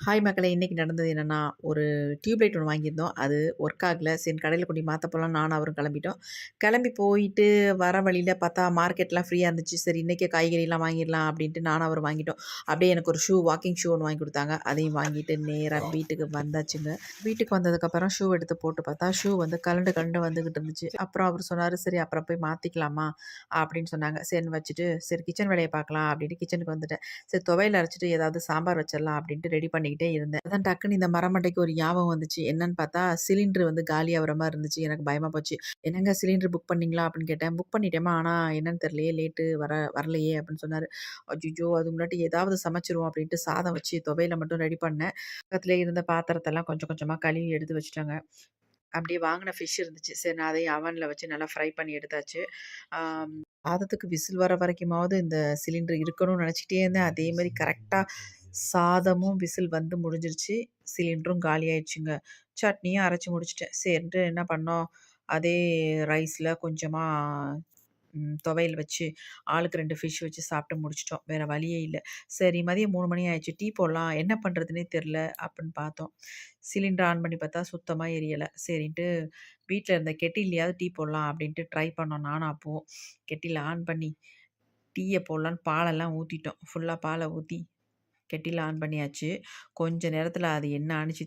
Hi மக்களே! இன்னைக்கு நடந்தது என்னன்னா, ஒரு டியூப் லைட் ஒண்ணு வாங்கியிருந்தோம். அது ஒர்க் ஆகல. சரி கடையில கொண்டு போய் மாத்த போலான்னு நானும் அவரும் கிளம்பிட்டோம். கிளம்பி போயிட்டு வர வழியில பார்த்தா மார்க்கெட்லாம் ஃப்ரீயா இருந்துச்சு. சரி இன்னைக்கே காய்கறிலாம் வாங்கிடலாம் அப்டின்ட்டு நானும் அவரும் வாங்கிட்டோம். அப்படியே எனக்கு ஒரு வாக்கிங் ஷூ ஒண்ணு வாங்கி குடுத்தாங்க. அதையும் வாங்கிட்டு நேரா வீட்டுக்கு வந்தாச்சுங்க. வீட்டுக்கு வந்ததுக்கப்புறம் ஷூ எடுத்து போட்டு பார்த்தா, ஷூ வந்து கழண்டு கழண்டு வந்துகிட்டு இருந்துச்சு. அப்புறம் அவரு சொன்னாரு, "சரி அப்புறம் போய் மாத்திக்கலாமா?" அப்படின்னு சொன்னாங்க. சரின்னு வச்சுட்டு, சரி கிச்சன் வேலைய பார்க்கலாம் அப்படின்ட்டு கிச்சனுக்கு வந்துட்டேன். சரி துவையல் அரைச்சுட்டு ஏதாவது சாம்பார் வச்சிடலாம் அப்படின்ட்டு ரெடி பண்ணிக்கிட்டே இருந்தேன். அதான் டக்குன்னு இந்த மரமண்டைக்கு ஒரு ஞாபகம் வந்துச்சு. என்னன்னு பார்த்தா, சிலிண்டர் வந்து காலியாகுற மாரி இருந்துச்சு. எனக்கு பயமா போச்சு. "என்னங்க சிலிண்டர் புக் பண்ணீங்களா?" அப்படின்னு கேட்டேன். "புக் பண்ணிட்டேன்ம்மா. ஆனா என்னன்னு தெரியலையே, லேட்டு வரலையே" அப்படின்னு சொன்னாரு. அய்யய்யோ! அதுக்கு முன்னாடி ஏதாவது சமைச்சுருவோம் அப்படின்ட்டு சாதம் வச்சு துவையல மட்டும் ரெடி பண்ணேன். பக்கத்திலேயே இருந்த பாத்திரத்தெல்லாம் கொஞ்சம் கொஞ்சமா கழுவி எடுத்து வச்சுட்டேங்க. அப்படியே வாங்குன ஃபிஷ் இருந்துச்சு. சரி நான் அதையும் அவன்ல வச்சு நல்லா ஃப்ரை பண்ணி எடுத்தாச்சு. ஆம் சாதத்துக்கு விசில் வர வரைக்குமாவது இந்த சிலிண்டர் இருக்கணும்னு நெனச்சுக்கிட்டே இருந்தேன். அதே மாரி கரெக்ட்டா சாதமும் விசில் வந்து முடிஞ்சிருச்சு. சிலிண்டரும் காலியாயிடுச்சுங்க. சட்னியும் அரைச்சு முடிச்சுட்டேன். சரின்ட்டு என்ன பண்ணோம், அதே ரைஸ்ல கொஞ்சமா துவையல் வச்சு, ஆளுக்கு 2 ஃபிஷ் வச்சு சாப்பிட்டு முடிச்சுட்டோம். வேற வழியே இல்ல. சரி மதியம் 3 மணி ஆயிடுச்சு. டீ போடலாம். என்ன பண்றதுன்னே தெரியல அப்படின்னு பார்த்தோம். சிலிண்டர் ஆன் பண்ணி பார்த்தா சுத்தமா எரியல. சரின்ட்டு வீட்ல இருந்த கெட்டில்லயாவது டீ போடலாம் அப்படின்ட்டு ட்ரை பண்ணோம் நானும் அப்பவும். கெட்டில ஆன் பண்ணி டீய போடலான்னு பாலெல்லாம் ஊத்திட்டோம். ஃபுல்லா பால ஊத்தி கெட்டில ஆன் பண்ணியாச்சு. கொஞ்ச நேரத்தில அது என்ன ஆனுச்சு